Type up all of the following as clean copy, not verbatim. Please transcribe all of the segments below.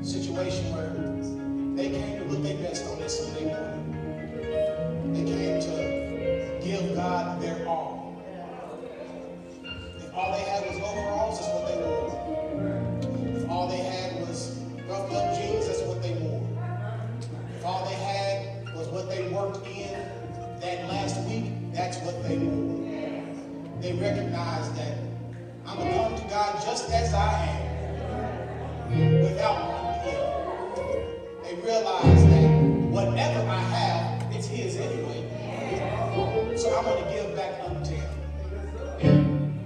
situation where they came to look their best on this Sunday morning. They came to give God their all. If all they had was overalls, that's what they wore. If all they had was rough up jeans, that's what they wore. If all they had was what they worked in that last week, that's what they wore. They recognized that I'm going to come to God just as I am, without one plea. They realized that whatever I have, it's His anyway. So I'm going to give back unto Him.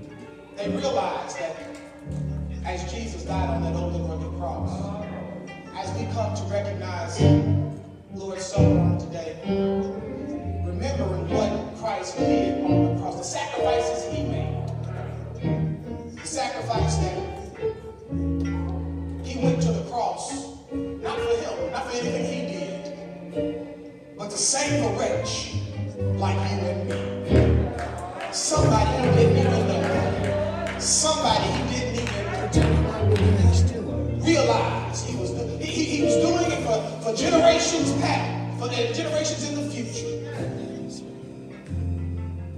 They realized that as Jesus died on that old rugged cross, as we come to recognize Lord's Supper on today, remembering what Christ did on the cross, the sacrifices He made, the sacrifice that He went to the cross, not for Him, not for anything He did, but to save a wretch like you and me. Somebody He didn't even know. Somebody He didn't even realize He was doing. He was doing it for generations past, for the generations in the future.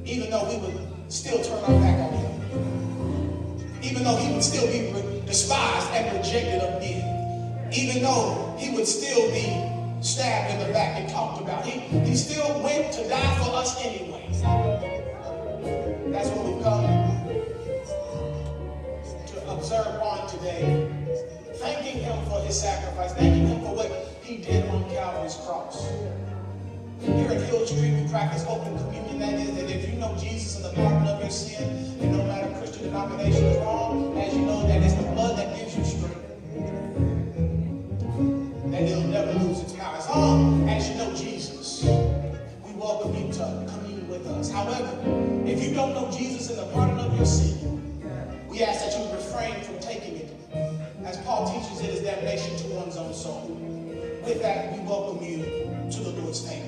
Even though we would still turn our back on Him. Even though He would still be despised and rejected of men. Even though He would still be stabbed in the back and talked about. He still went to die for us anyway. That's what we've come to observe on today. Thanking Him for His sacrifice. Thanking Him for what He did on Calvary's cross. Here at Hill Street, we practice open communion. That is, that if you know Jesus and the pardon of your sin, and no matter Christian denomination is wrong, as you know that it's the blood that gives you strength. That it'll never lose its power. As long as you know Jesus, we welcome you to commune with us. However, if you don't know Jesus and the pardon of your sin, we ask that you refrain from taking it. As Paul teaches, it is damnation to one's own soul. With that, we welcome you to the Lord's table.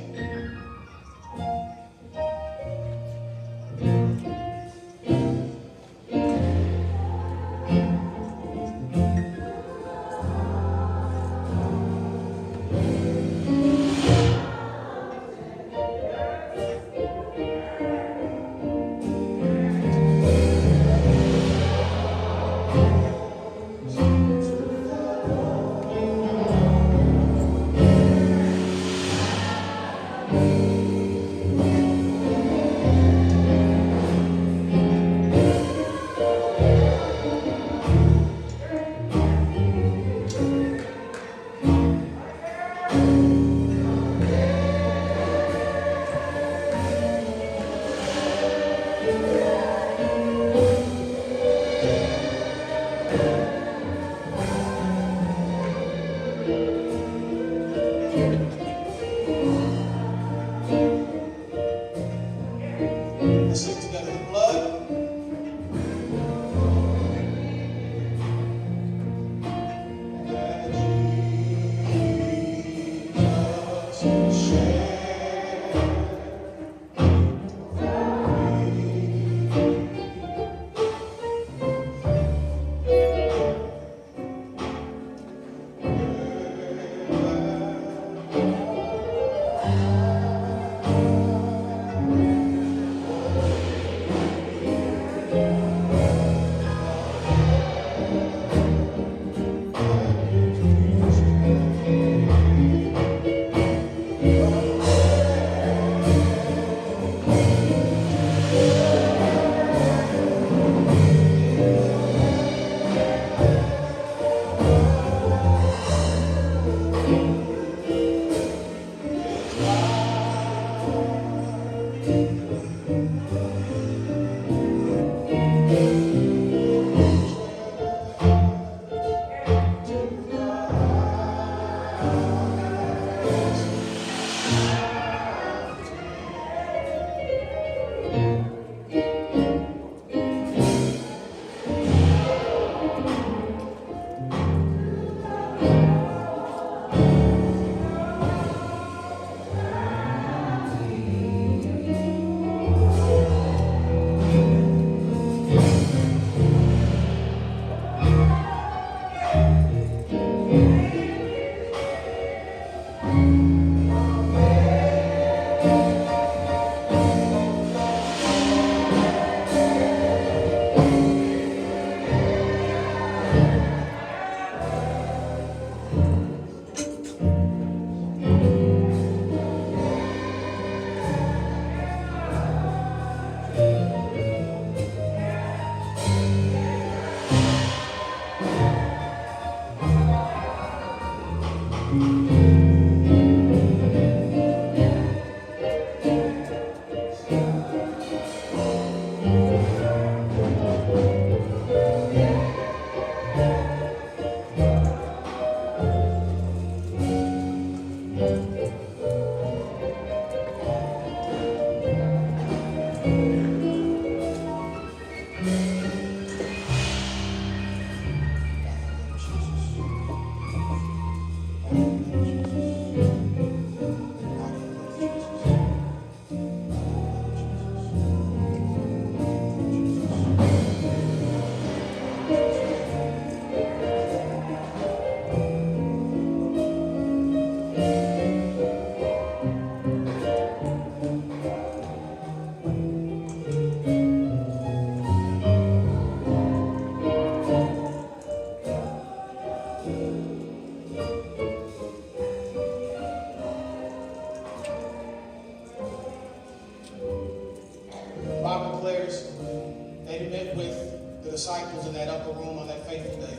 Disciples in that upper room on that fateful day.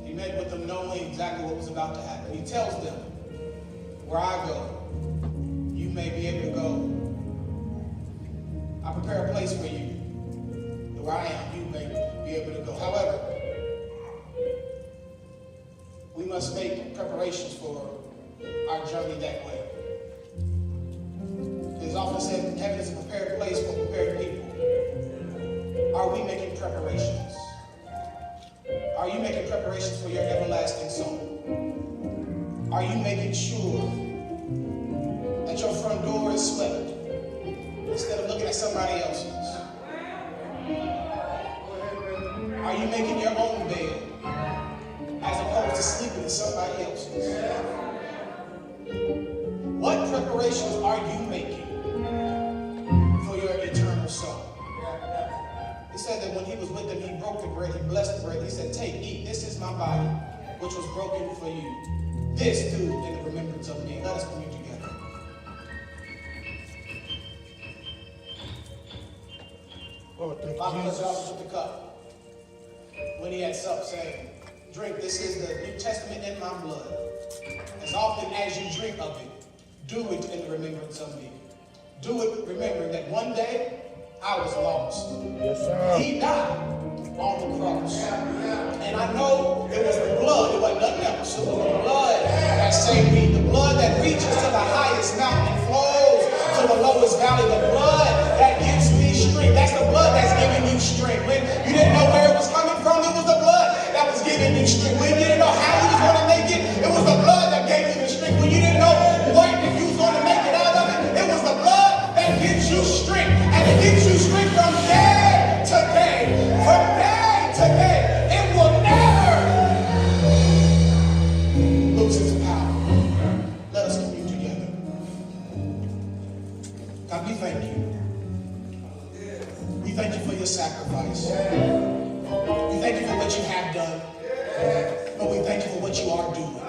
He met with them knowing exactly what was about to happen. He tells them, where I go, you may be able to go. I prepare a place for you. And where I am, you may be able to go. However, we must make preparations for our journey that way. It is often said heaven is a prepared place for prepared people. Are we making preparations? Are you making preparations for your everlasting soul? Are you making sure that your front door is swept instead of looking at somebody else's? Are you making your own bed as opposed to sleeping in somebody else's? What preparations are you making for your eternal soul? He said that when he was with them, he broke the bread, he blessed the bread. He said, take, eat, this is my body, which was broken for you. This do in the remembrance of me. Let us commune together. Lord, thank Bible you, Jesus. also took the cup when he had supped, saying, drink, this is the New Testament in my blood. As often as you drink of it, do it in the remembrance of me. Do it remembering that one day I was lost. Yes, sir. He died on the cross. And I know it was the blood, it wasn't nothing else. It was the blood that saved me. The blood that reaches to the highest mountain and flows to the lowest valley. The blood that gives me strength. That's the blood that's giving you strength. When you didn't know where it was coming from, it was the blood that was giving you strength. When you didn't know how you was going to make it, it was the blood that gave you the strength. When you didn't know what if you was going to make it out of it, it was the blood that gives you strength. And it gives you strength from day to day. From day to day. It will never lose its power. Let us commune together. God, we thank you. We thank you for your sacrifice. We thank you for what you have done. But we thank you for what you are doing.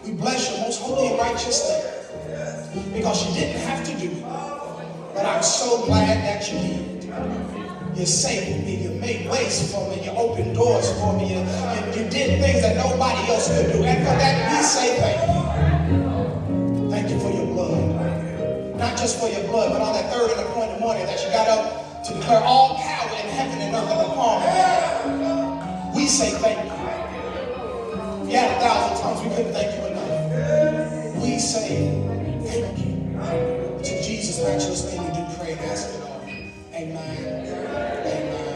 We bless your most holy and righteous name. Because you didn't have to do it. But I'm so glad that you did. You saved me. You made ways for me. You opened doors for me. You did things that nobody else could do. And for that, we say thank you. Thank you for your blood. Not just for your blood, but on that third and appointed morning that you got up to declare all power in heaven and earth in the palm of your hand. We say thank you. If you had 1,000 tongues, we couldn't thank you enough. We say thank you. To Jesus' matchless name we do pray and ask it all. Amen. Amen.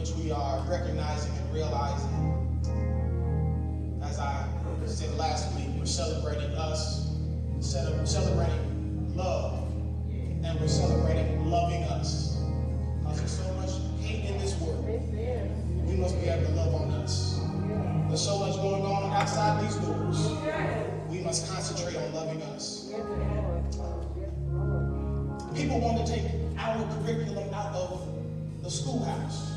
which we are recognizing and realizing. As I said last week, we're celebrating us, celebrating love, and we're celebrating loving us. Because there's so much hate in this world. We must be able to love on us. There's so much going on outside these doors. We must concentrate on loving us. People want to take our curriculum out of the schoolhouse.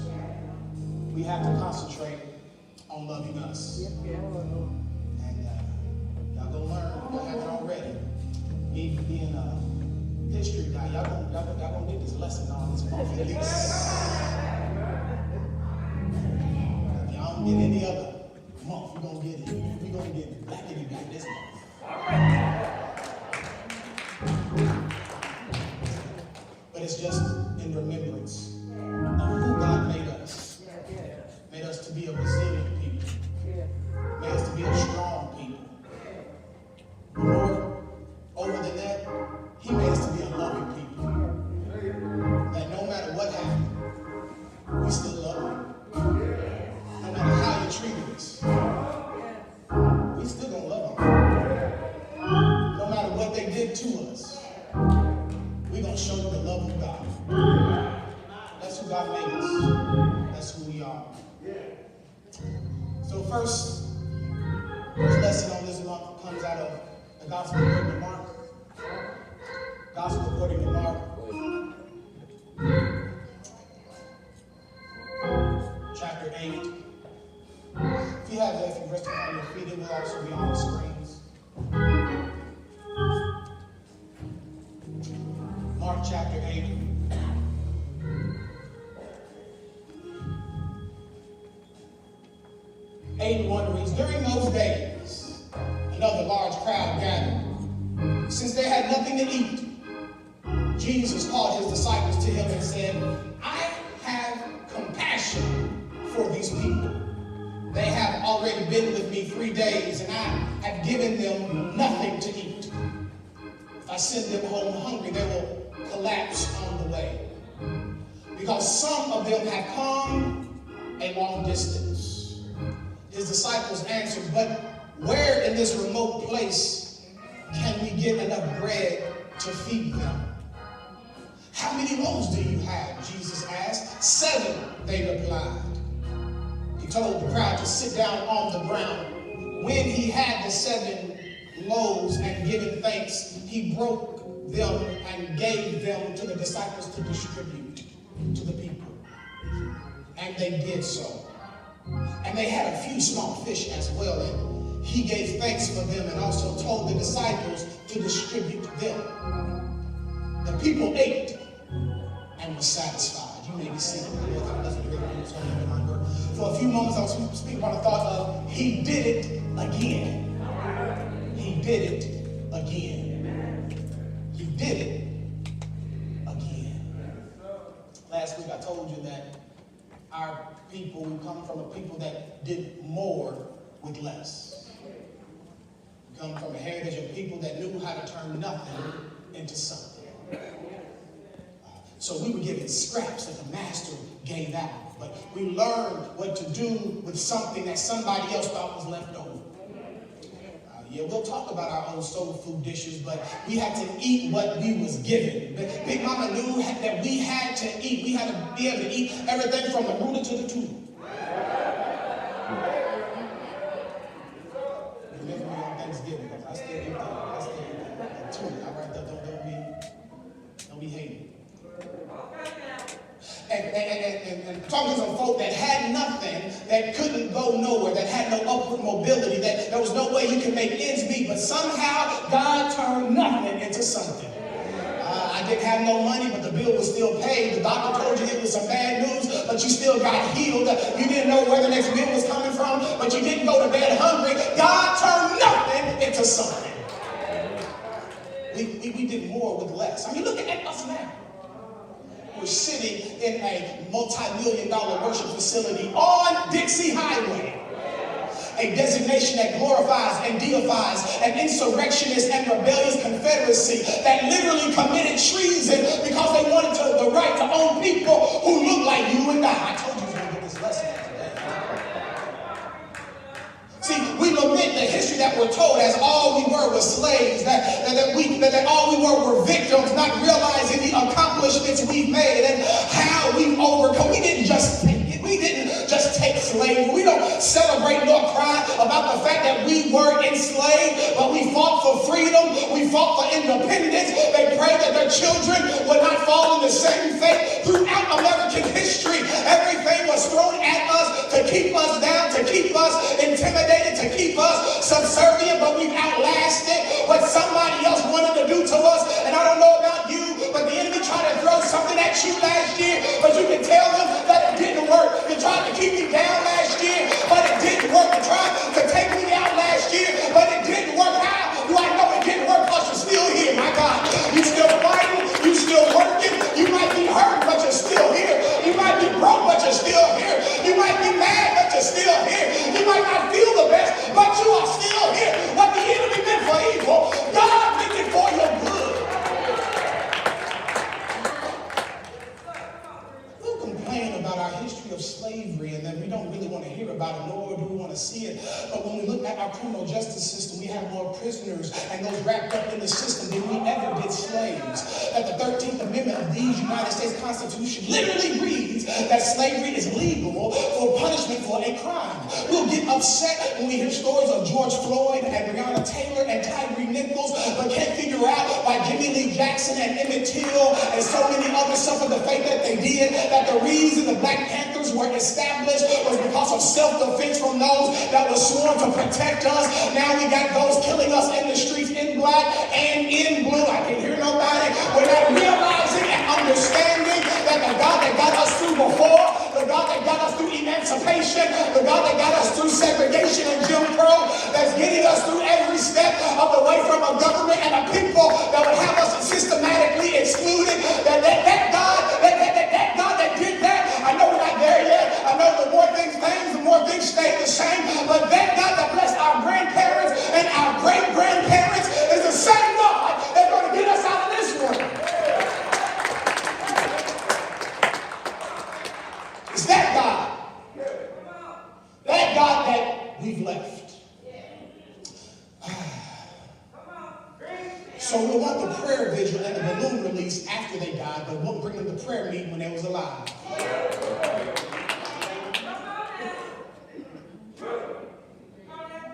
We have to concentrate on loving us. And y'all gonna learn, y'all haven't already. Me being a history guy, y'all gonna get this lesson on this month at least. If y'all don't get any other month, we're gonna get it. We're gonna get blackity black this month. But it's just in remembrance of who God made us. Made us to be a resilient people. Made us to be a strong people. But more over than that, He made us to be a loving people. That no matter what happened, we still love Him. No matter how you treated us, we still gonna love Him. No matter what they did to us, we're gonna show you the love of God. That's who God made us. That's who we are. So first lesson on this month comes out of the Gospel according to Mark. Gospel according to Mark. Chapter 8. If you have that, if you rest on your feet, it will also be on the screens. Mark chapter 8. Reads, during those days, another large crowd gathered. Since they had nothing to eat, Jesus called his disciples to him and said, I have compassion for these people. They have already been with me 3 days, and I have given them nothing to eat. If I send them home hungry, they will collapse on the way. Because some of them have come a long distance. His disciples answered, but where in this remote place can we get enough bread to feed them? How many loaves do you have? Jesus asked. 7, they replied. He told the crowd to sit down on the ground. When he had the 7 loaves and given thanks, he broke them and gave them to the disciples to distribute to the people. And they did so. And they had a few small fish as well. And he gave thanks for them and also told the disciples to distribute them. The people ate and were satisfied. You may be seated. For a few moments, I was speaking about the thought of he did it again. He did it again. He did it again. Last week I told you that our people, we come from a people that did more with less. We come from a heritage of people that knew how to turn nothing into something. So we were given scraps that the master gave out, but we learned what to do with something that somebody else thought was left over. Yeah, we'll talk about our own soul food dishes, but we had to eat what we was given. Big Mama knew that we had to eat. We had to be able to eat everything from the rooter to the tutor. Remember me on Thanksgiving, because I still eat the tutor. All right, don't be hating. And talking to some folk that had nothing, that couldn't go nowhere, that had no upward mobility, that there was no way you could make ends meet, but somehow God turned nothing into something. I didn't have no money, but the bill was still paid. The doctor told you it was some bad news, but you still got healed. You didn't know where the next bill was coming from, but you didn't go to bed hungry. God turned nothing into something. We did more with less. I mean, look at us now. We're sitting in a multi-million-dollar worship facility on Dixie Highway. A designation that glorifies and deifies an insurrectionist and rebellious confederacy that literally committed treason because they wanted the right to own people who look like you and I. I told you it was going to get tradition that we're told as all we were was slaves, that all we were victims, not realizing the accomplishments we've made and how we've overcome. We didn't just take slavery. We don't celebrate nor cry about the fact that we were enslaved, but we fought for freedom. We fought for independence. They prayed that their children would not fall in the same fate. Throughout American history, everything was thrown at us to keep us down, to keep us intimidated, to keep us subservient, but we've outlasted what somebody else wanted to do to us. And I don't know about you, but the enemy tried to throw something at you last year, but you can tell them that it didn't work. You tried to keep me down last year, but it didn't work. You tried to take me out last year, but it didn't work. How do I know it didn't work? Because you're still here, my God. You're still fighting. You're still working. You might be hurt, but you're still here. You might be broke, but you're still here. You might be mad, but you're still here. You might not feel the best, but you are still here. What the enemy meant for evil, God meant it for your good. We'll complain about our history of slavery and then we don't really want to hear about it, nor do we want to see it. But when we look at our criminal justice system, we have more prisoners and those wrapped up in the system than we ever did slaves. That the 13th Amendment of these United States Constitution literally reads that slavery is legal for punishment for a crime. We'll get upset when we hear stories of George Floyd and Breonna Taylor and Tyre Nichols, but can't figure out why Jimmy Lee Jackson and Emmett Till and so many others suffered the fate that they did. That the reason the Black Panthers were established was because of self-defense from those that were sworn to protect us. Now we got those killing us in the streets in black and in blue. I can't hear nobody. We're not realizing and understanding that the God that got us through before, the God that got us through emancipation, the God that got us through segregation and Jim Crow, that's getting us through every step of the way from a government and a people that would have us systematically excluded. That God that did that, I know we're not there yet. I know the more things change, the more things stay the same. But that God that blessed our grandparents and our great-grandparents is the same God that's going to get us out of this one. It's that God. That God that we've left. So we'll want the prayer vigil and the balloon release after they died, but we'll bring them the prayer meeting when they was alive.